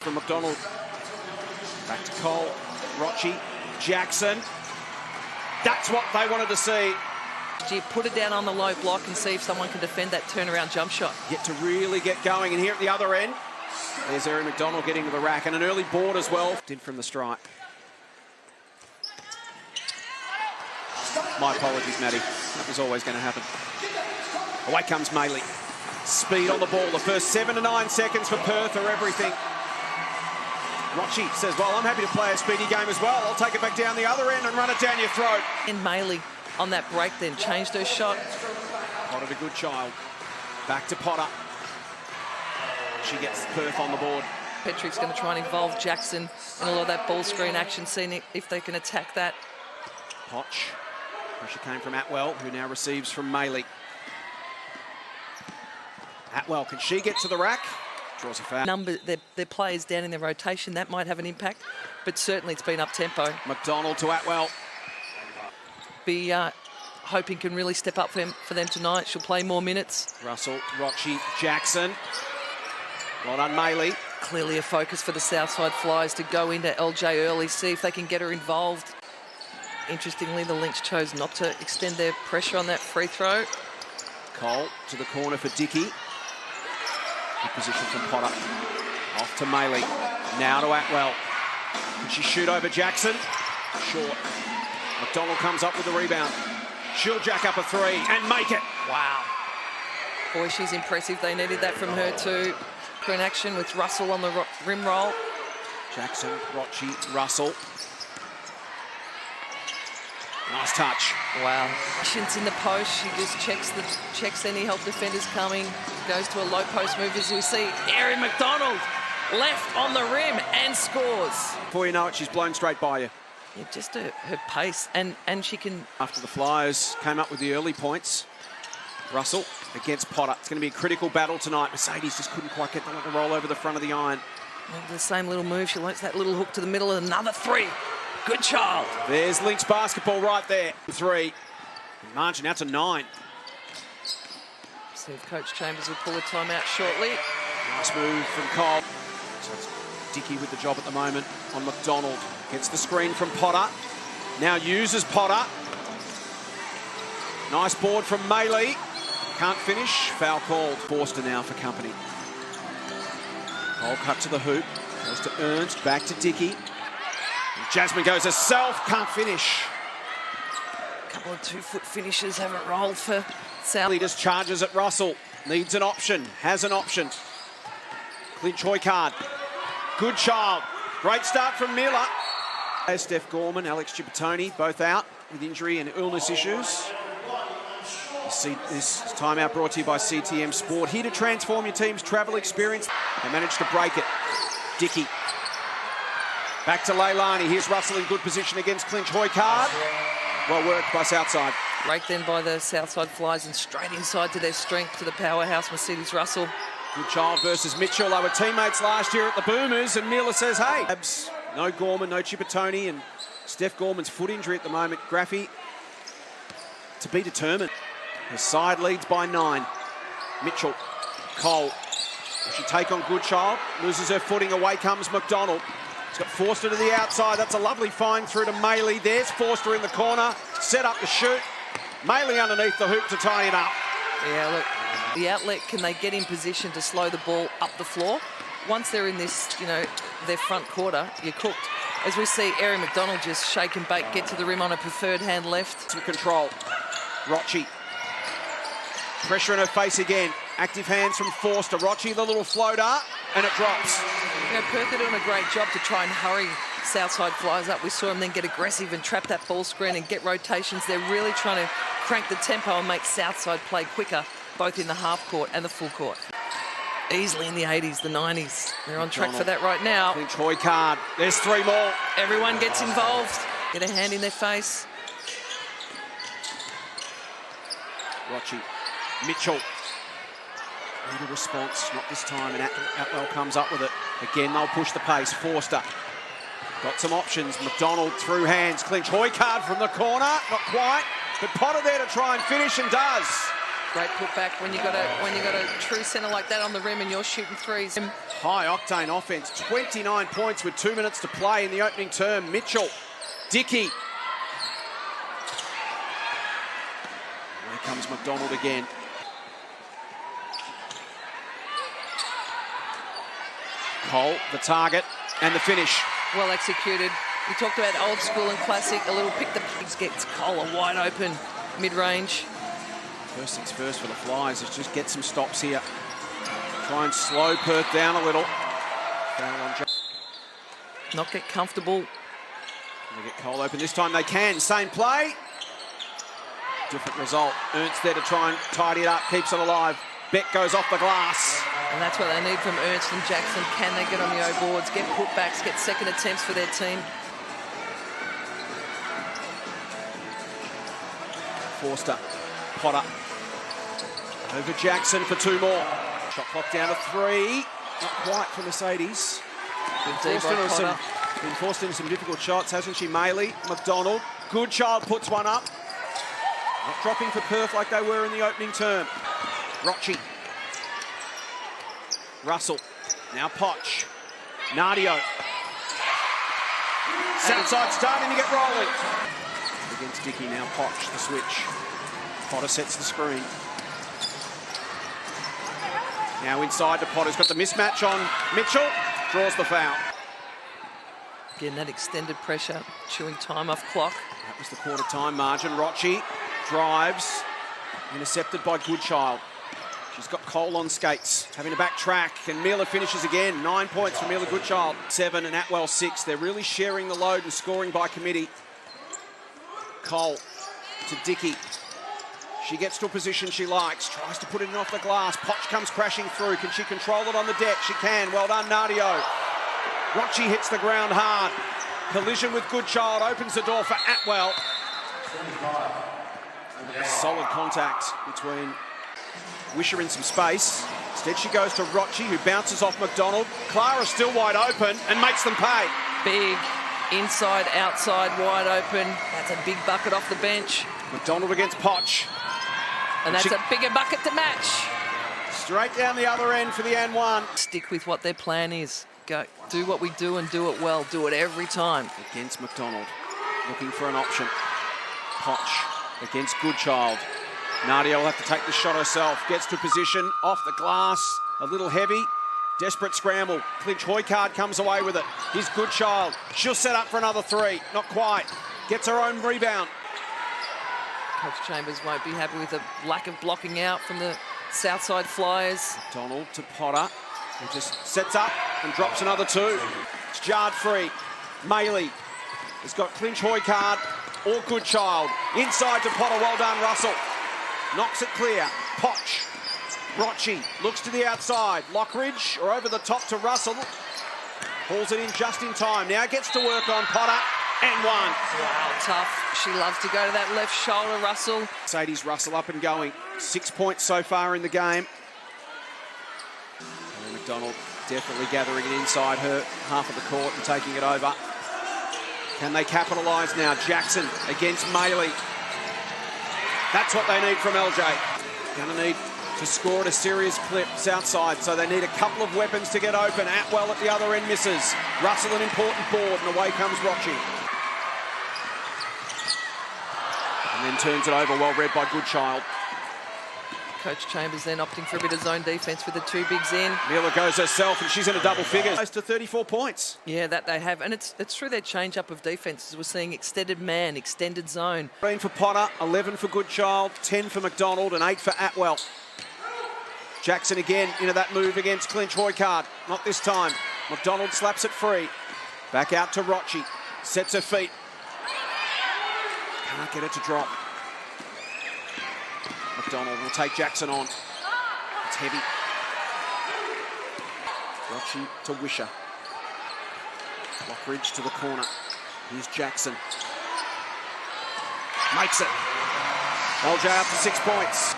From McDonald, back to Cole, Rochi, Jackson. That's what they wanted to see. Put it down on the low block and see if someone can defend that turnaround jump shot. Yet to really get going, and here at the other end, there's Erin McDonald getting to the rack, and an early board as well. Did from the strike. My apologies, Maddie. That was always going to happen. Away comes Maley. Speed on the ball. The first 7 to 9 seconds for Perth are everything. Rochi says, well, I'm happy to play a speedy game as well. I'll take it back down the other end and run it down your throat. And Maley on that break then changed her shot. Potter's a good child. Back to Potter. She gets Perth on the board. Petrick's going to try and involve Jackson in a lot of that ball screen action, seeing if they can attack that. Potch. Pressure came from Atwell, who now receives from Maley. Atwell, can she get to the rack? Draws a foul. Their players down in their rotation, that might have an impact, but certainly it's been up-tempo. McDonald to Atwell. Be hoping can really step up for them tonight. She'll play more minutes. Russell, Rochi, Jackson. Well done, Maley. Clearly a focus for the Southside Flyers to go into LJ early, see if they can get her involved. Interestingly, the Lynx chose not to extend their pressure on that free throw. Cole to the corner for Dickey. Good position from Potter. Off to Maley. Now to Atwell. Can she shoot over Jackson? Short. McDonald comes up with the rebound. She'll jack up a three and make it. Wow. Boy, she's impressive. They needed that from her too. In action with Russell on the rim roll. Jackson, Rochi, Russell. Nice touch. Wow. Patience in the post. She just checks any help defenders coming. Goes to a low post move as we see Erin McDonald left on the rim and scores. Before you know it, she's blown straight by you. Yeah, just her pace and she can. After the Flyers came up with the early points, Russell against Potter. It's going to be a critical battle tonight. Mercedes just couldn't quite get the one to roll over the front of the iron. The same little move. She likes that little hook to the middle and another three. Good child. There's Lynx basketball right there. 3. Margin out to 9. See if Coach Chambers will pull a timeout shortly. Nice move from Cole. So it's Dickey with the job at the moment on McDonald. Gets the screen from Potter. Now uses Potter. Nice board from Maley. Can't finish. Foul called. Forster now for company. Cole cut to the hoop. Goes to Ernst. Back to Dickey. Jasmine goes herself, can't finish. A couple of 2-foot finishes haven't rolled for South. Just charges at Russell. Needs an option, has an option. Clinch Hoycard. Good child. Great start from Miller. Steph Gorman, Alex Cipollone, both out with injury and illness issues. This timeout brought to you by CTM Sport. Here to transform your team's travel experience. They managed to break it. Dickey. Back to Leilani. Here's Russell in good position against Clinch Hoycard. Well worked by Southside. Break then by the Southside Flyers and straight inside to their strength to the powerhouse Mercedes Russell. Good child versus Mitchell. They were teammates last year at the Boomers, and Miller says, hey. No Gorman, no Cipollone, and Steph Gorman's foot injury at the moment. Graffy to be determined. The side leads by 9. Mitchell, Cole. Will she take on Goodchild? Loses her footing. Away comes McDonald. He's got Forster to the outside. That's a lovely find through to Maley. There's Forster in the corner. Set up the shoot. Maley underneath the hoop to tie it up. Yeah, look, the outlet, can they get in position to slow the ball up the floor? Once they're in this, their front quarter, you're cooked. As we see Erin McDonald just shake and bake, get to the rim on a preferred hand left. Some control. Rochi. Pressure in her face again. Active hands from Forster. Rochi, the little floater, and it drops. Perth are doing a great job to try and hurry Southside Flyers up. We saw them then get aggressive and trap that ball screen and get rotations. They're really trying to crank the tempo and make Southside play quicker, both in the half court and the full court. Easily in the 80s, the 90s. They're on track for that right now. Clinch Hoycard. There's 3 more. Everyone gets involved. Get a hand in their face. Rochi. Mitchell. Need a response, not this time, and Atwell comes up with it. Again, they'll push the pace. Forster. Got some options. McDonald through hands. Clinch Hoycard from the corner. Not quite, but Potter there to try and finish and does. Great putback when you got a true centre like that on the rim and you're shooting threes. High octane offense, 29 points with 2 minutes to play in the opening term. Mitchell, Dickey. Here comes McDonald again. Cole, the target, and the finish. Well executed. We talked about old school and classic, a little pick the pigs, gets Cole a wide open mid-range. First things first for the Flyers is just get some stops here. Try and slow Perth down a little. Foul on Not get comfortable. They get Cole open. This time they can. Same play. Different result. Ernst there to try and tidy it up. Keeps it alive. Beck goes off the glass. And that's what they need from Ernst and Jackson. Can they get on the O boards, get putbacks, get second attempts for their team? Forster. Potter. Over Jackson for 2 more. Shot clock down to 3. Not quite for Mercedes. Been forced into some difficult shots, hasn't she? Maley, McDonald. Goodchild puts one up. Not dropping for Perth like they were in the opening term. Rocci. Russell. Now Potch. Nardio. Southside starting to get rolling. Against Dickey, now Potch, the switch. Potter sets the screen. Now inside to Potter's got the mismatch on Mitchell. Draws the foul. Getting that extended pressure, chewing time off clock. That was the quarter time margin. Rocci drives. Intercepted by Goodchild. She's got Cole on skates, having to backtrack, and Mila finishes again. 9 points for Mila Goodchild. 7 and Atwell 6. They're really sharing the load and scoring by committee. Cole to Dickey. She gets to a position she likes, tries to put it in off the glass. Potch comes crashing through. Can she control it on the deck? She can. Well done, Nardio. Rocci hits the ground hard. Collision with Goodchild opens the door for Atwell. Solid contact between Wisher in some space. Instead she goes to Rocci, who bounces off McDonald. Clara's still wide open and makes them pay. Big inside, outside, wide open. That's a big bucket off the bench. McDonald against Potch. And that's a bigger bucket to match. Straight down the other end for the and one. Stick with what their plan is. Go, do what we do and do it well. Do it every time. Against McDonald, looking for an option. Potch against Goodchild. Nadia will have to take the shot herself. Gets to position, off the glass, a little heavy. Desperate scramble. Clinch Hoycard comes away with it. Here's Goodchild. She'll set up for another 3. Not quite. Gets her own rebound. Coach Chambers won't be happy with the lack of blocking out from the Southside Flyers. Donald to Potter, who just sets up and drops another 2. It's jarred free. Maley has got Clinch Hoycard or Goodchild. Inside to Potter. Well done, Russell. Knocks it clear. Potch. Rocci looks to the outside. Lockridge or over the top to Russell. Pulls it in just in time. Now gets to work on Potter. And 1. Wow, tough. She loves to go to that left shoulder, Russell. Sadie's Russell up and going. 6 points so far in the game. And McDonald definitely gathering it inside her half of the court and taking it over. Can they capitalise now? Jackson against Maley. That's what they need from LJ. Going to need to score at a serious clip Southside, so they need a couple of weapons to get open. Atwell at the other end misses. Russell an important board, and away comes Rocci. And then turns it over, well read by Goodchild. Coach Chambers then opting for a bit of zone defence with the 2 bigs in. Miller goes herself, and she's in a double figure. Close to 34 points. Yeah, that they have. And it's through their change-up of defences. We're seeing extended man, extended zone. 13 for Potter, 11 for Goodchild, 10 for McDonald, and 8 for Atwell. Jackson again into that move against Clinch Hoycard. Not this time. McDonald slaps it free. Back out to Rocci. Sets her feet. Can't get it to drop. McDonald will take Jackson on. It's heavy. Rocci to Wisher. Lockridge to the corner. Here's Jackson. Makes it. LJ up to 6 points.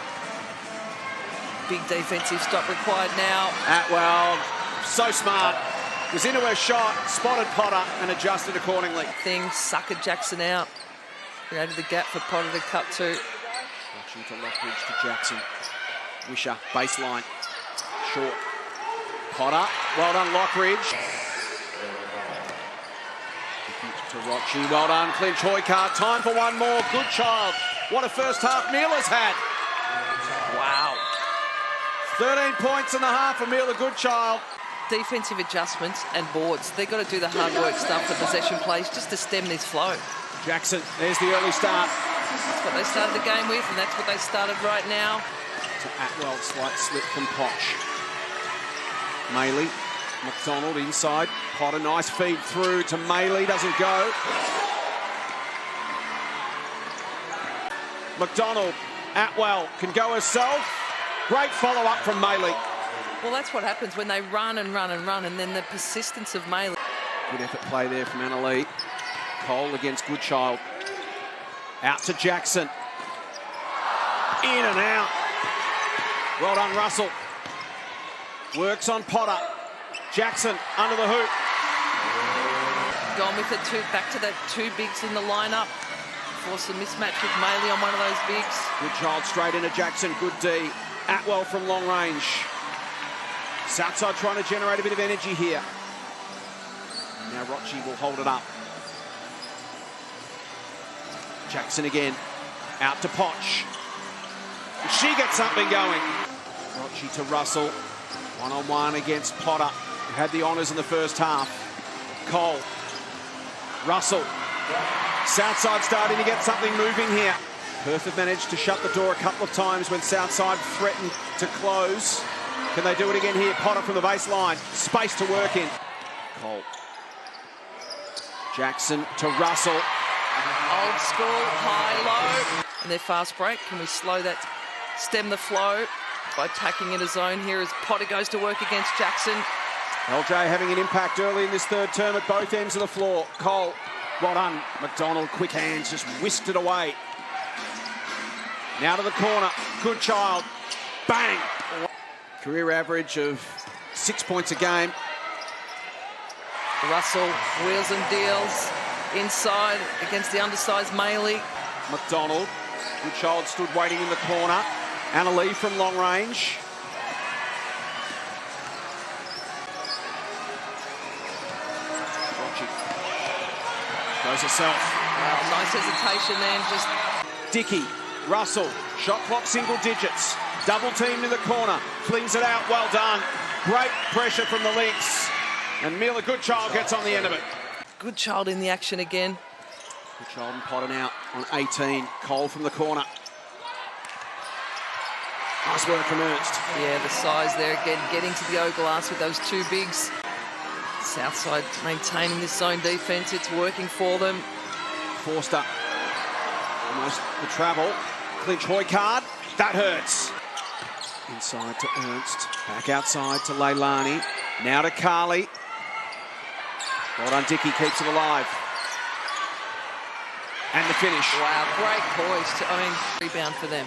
Big defensive stop required now. Atwell, so smart. Was into her shot, spotted Potter and adjusted accordingly. Suckered Jackson out. Created the gap for Potter to cut to. Rocci to Lockridge to Jackson. Wisher, baseline. Short. Potter. Well done, Lockridge. To Rocci. Well done, Clinch Hoycard. Time for one more. Good child. What a first half Meala's had. Wow. 13 points in the half for Meala Goodchild. Defensive adjustments and boards. They've got to do the hard work stuff, the possession plays, just to stem this flow. Jackson, there's the early start. That's what they started the game with, and that's what they started right now. To Atwell, slight slip from Potch. Maley, McDonald inside. Potter, nice feed through to Maley, doesn't go. McDonald, Atwell can go herself. Great follow-up from Maley. Well, that's what happens when they run and run and run, and then the persistence of Maley. Good effort play there from Anna Lee. Cole against Goodchild. Out to Jackson. In and out. Well done, Russell. Works on Potter. Jackson under the hoop. Gone with it back to the two bigs in the lineup. Force a mismatch with Maley on one of those bigs. Goodchild straight into Jackson. Good D. Atwell from long range. Southside trying to generate a bit of energy here. Now Rocci will hold it up. Jackson again. Out to Potch. She gets something going. Rocci to Russell. One-on-one against Potter, who had the honours in the first half. Cole. Russell. Southside starting to get something moving here. Perth have managed to shut the door a couple of times when Southside threatened to close. Can they do it again here? Potter from the baseline. Space to work in. Cole. Jackson to Russell. Old school, high, low. And their fast break. Can we slow that, stem the flow by tacking in a zone here as Potter goes to work against Jackson. LJ having an impact early in this third term at both ends of the floor. Cole, well done. McDonald, quick hands, just whisked it away. Now to the corner. Goodchild. Bang! Career average of 6 points a game. Russell wheels and deals inside against the undersized Maley. McDonald. Goodchild stood waiting in the corner. Anna Lee from long range. Rocci goes herself. Wow, nice hesitation then. Just Dickey, Russell, shot clock single digits. Double teamed in the corner. Flings it out. Well done. Great pressure from the Lynx. And Meala Goodchild gets on the end of it. Goodchild in the action again. Goodchild and Potter now on 18. Cole from the corner. Nice work from Ernst. Yeah, the size there again, getting to the O-glass with those two bigs. Southside maintaining this zone defence. It's working for them. Forster. Almost the travel. Clinch Hoycard. That hurts. Inside to Ernst. Back outside to Leilani. Now to Carly. Well done, Dickey keeps it alive. And the finish. Wow, great poise. Rebound for them.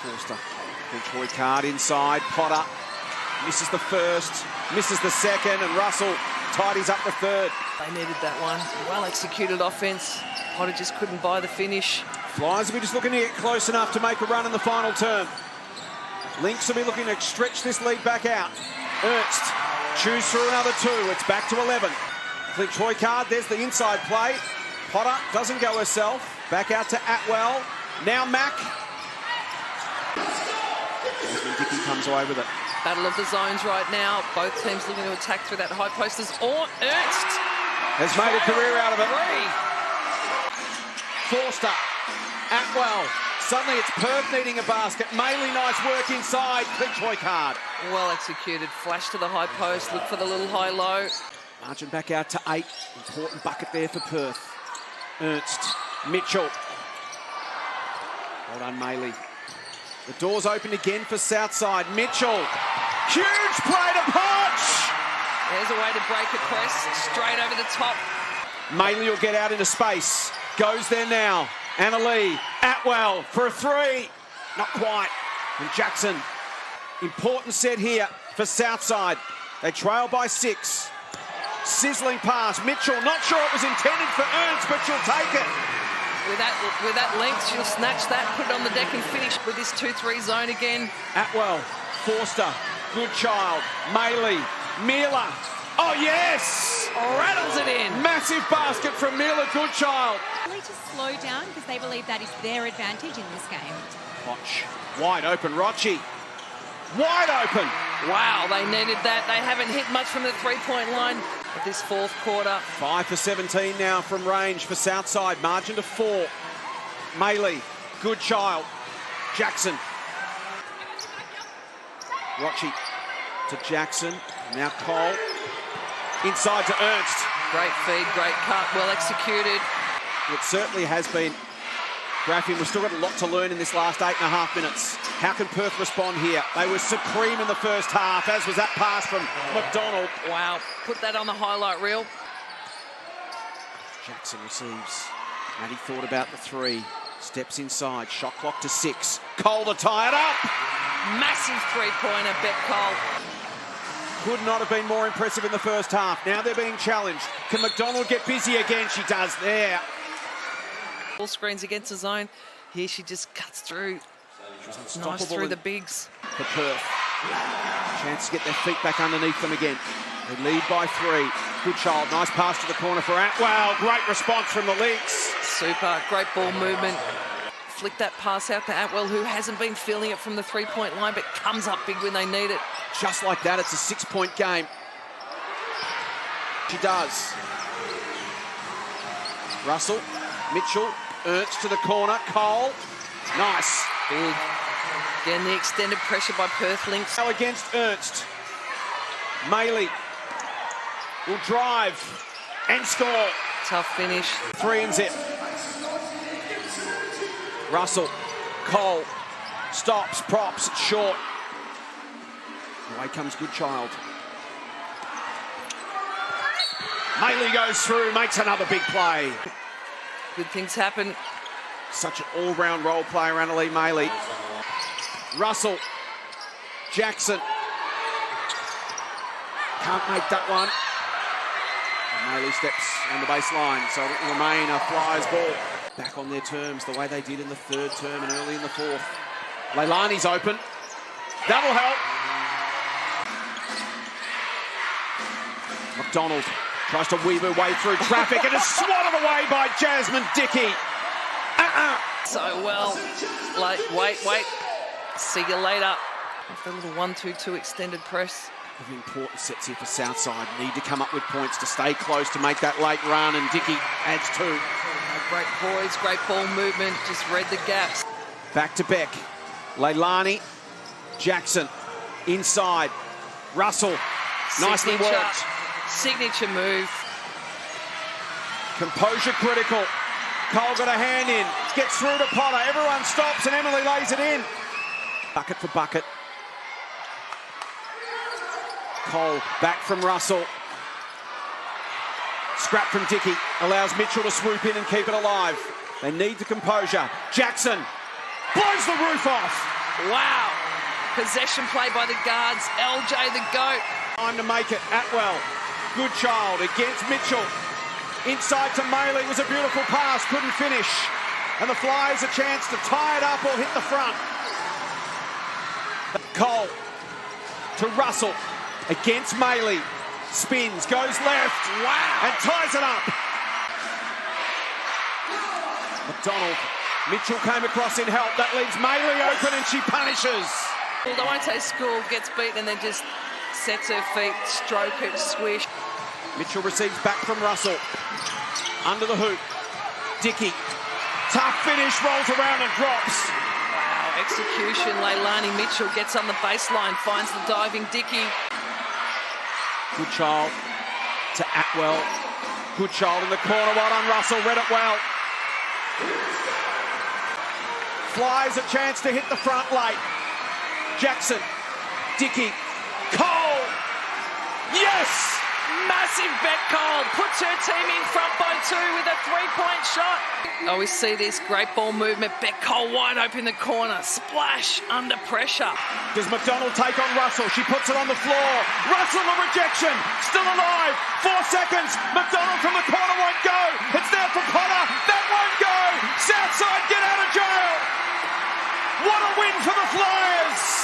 Forster. Clinch Hoycard inside. Potter misses the first, misses the second, and Russell tidies up the third. They needed that one. Well executed offense. Potter just couldn't buy the finish. Flyers will be just looking to get close enough to make a run in the final term. Lynx will be looking to stretch this lead back out. Ernst chews through another two. It's back to 11. Clinch Hoycard, there's the inside play. Potter doesn't go herself. Back out to Atwell. Now Mack. Dickey comes away with it. Battle of the zones right now. Both teams looking to attack through that high post. Ernst Has made a career out of it. Forster. Atwell. Suddenly it's Perth needing a basket. Maley, nice work inside. Clinch Hoycard. Well executed. Flash to the high post. Look for the little high-low. Margin back out to 8. Important bucket there for Perth. Ernst. Mitchell. Well done, Maley. The door's open again for Southside. Mitchell. Huge play to Potch. There's a way to break a press. Straight over the top. Maley will get out into space. Goes there now. Anna Lee. Atwell for a three. Not quite. And Jackson. Important set here for Southside. They trail by 6. Sizzling pass. Mitchell, not sure it was intended for Ernst, but she'll take it. With that length, she'll snatch that, put it on the deck and finish with this 2-3 zone again. Atwell, Forster, Goodchild, Maley, Mealer. Oh, yes! Rattles it in. Massive basket from Mealer Goodchild. Really to slow down because they believe that is their advantage in this game. Watch. Wide open, Rochi. Wide open. Wow, they needed that. They haven't hit much from the three-point line of this fourth quarter. 5 for 17 now from range for Southside. Margin to 4. Maley, Goodchild, Jackson. Rochi to Jackson. Now Cole. Inside to Ernst. Great feed, great cut, well executed. It certainly has been. Graffian, we've still got a lot to learn in this last 8.5 minutes. How can Perth respond here? They were supreme in the first half, as was that pass from McDonald. Wow, put that on the highlight reel. Jackson receives. Maddie thought about the 3. Steps inside, shot clock to 6. Cole to tie it up. Massive three-pointer, Bet Cole. Could not have been more impressive in the first half. Now they're being challenged. Can McDonald get busy again? She does there. Ball screens against the zone. Here she just cuts through. Nice through the bigs. For Perth. Chance to get their feet back underneath them again. They lead by 3. Goodchild, nice pass to the corner for Atwell. Great response from the Lynx. Super, great ball movement. Flick that pass out to Atwell, who hasn't been feeling it from the three-point line, but comes up big when they need it. Just like that, it's a 6-point game. She does. Russell, Mitchell, Ernst to the corner. Cole, nice. Big. Again, the extended pressure by Perth Lynx. Now against Ernst. Maley will drive and score. Tough finish. 3 and zip. Russell, Cole, stops, props, it's short. Away comes Goodchild. Maley goes through, makes another big play. Good things happen. Such an all-round role player, Annalee Maley. Russell, Jackson. Can't make that one. And Maley steps on the baseline, so it will remain a Flyers ball. Back on their terms, the way they did in the third term and early in the fourth. Leilani's open. That'll help. McDonald tries to weave her way through traffic and is swatted away by Jasmine Dickey. So well. Wait. See you later. After a little 1-2-2 extended press. Very important sets here for Southside. Need to come up with points to stay close to make that late run, and Dickey adds 2. Great poise, great ball movement, just read the gaps. Back to Beck. Leilani, Jackson, inside. Russell, nicely worked. Signature move. Composure critical. Cole got a hand in. Gets through to Potter. Everyone stops and Emily lays it in. Bucket for bucket. Cole back from Russell. Scrap from Dickey. Allows Mitchell to swoop in and keep it alive. They need the composure. Jackson blows the roof off. Wow. Possession play by the guards. LJ the GOAT. Time to make it. Atwell. Goodchild against Mitchell. Inside to Maley. Was a beautiful pass. Couldn't finish. And the Flyers a chance to tie it up or hit the front. Cole to Russell. Against Maley. Spins, goes left. Wow. And ties it up. McDonald. Mitchell came across in help. That leaves Maley open and she punishes. Well, Dawante School gets beaten and then just sets her feet, stroke it, swish. Mitchell receives back from Russell. Under the hoop. Dickey. Tough finish, rolls around and drops. Wow, execution. Leilani Mitchell gets on the baseline, finds the diving Dickey. Goodchild to Atwell. Goodchild in the corner, well done Russell, read it well. Flies a chance to hit the front late. Jackson, Dickey, Cole, yes! Massive Bet Cole puts her team in front by 2 with a 3-point shot. Oh, we see this great ball movement. Bet Cole wide open in the corner. Splash under pressure. Does McDonald take on Russell? She puts it on the floor. Russell, a rejection. Still alive. 4 seconds. McDonald from the corner won't go. It's there for Potter. That won't go. Southside get out of jail. What a win for the Flyers.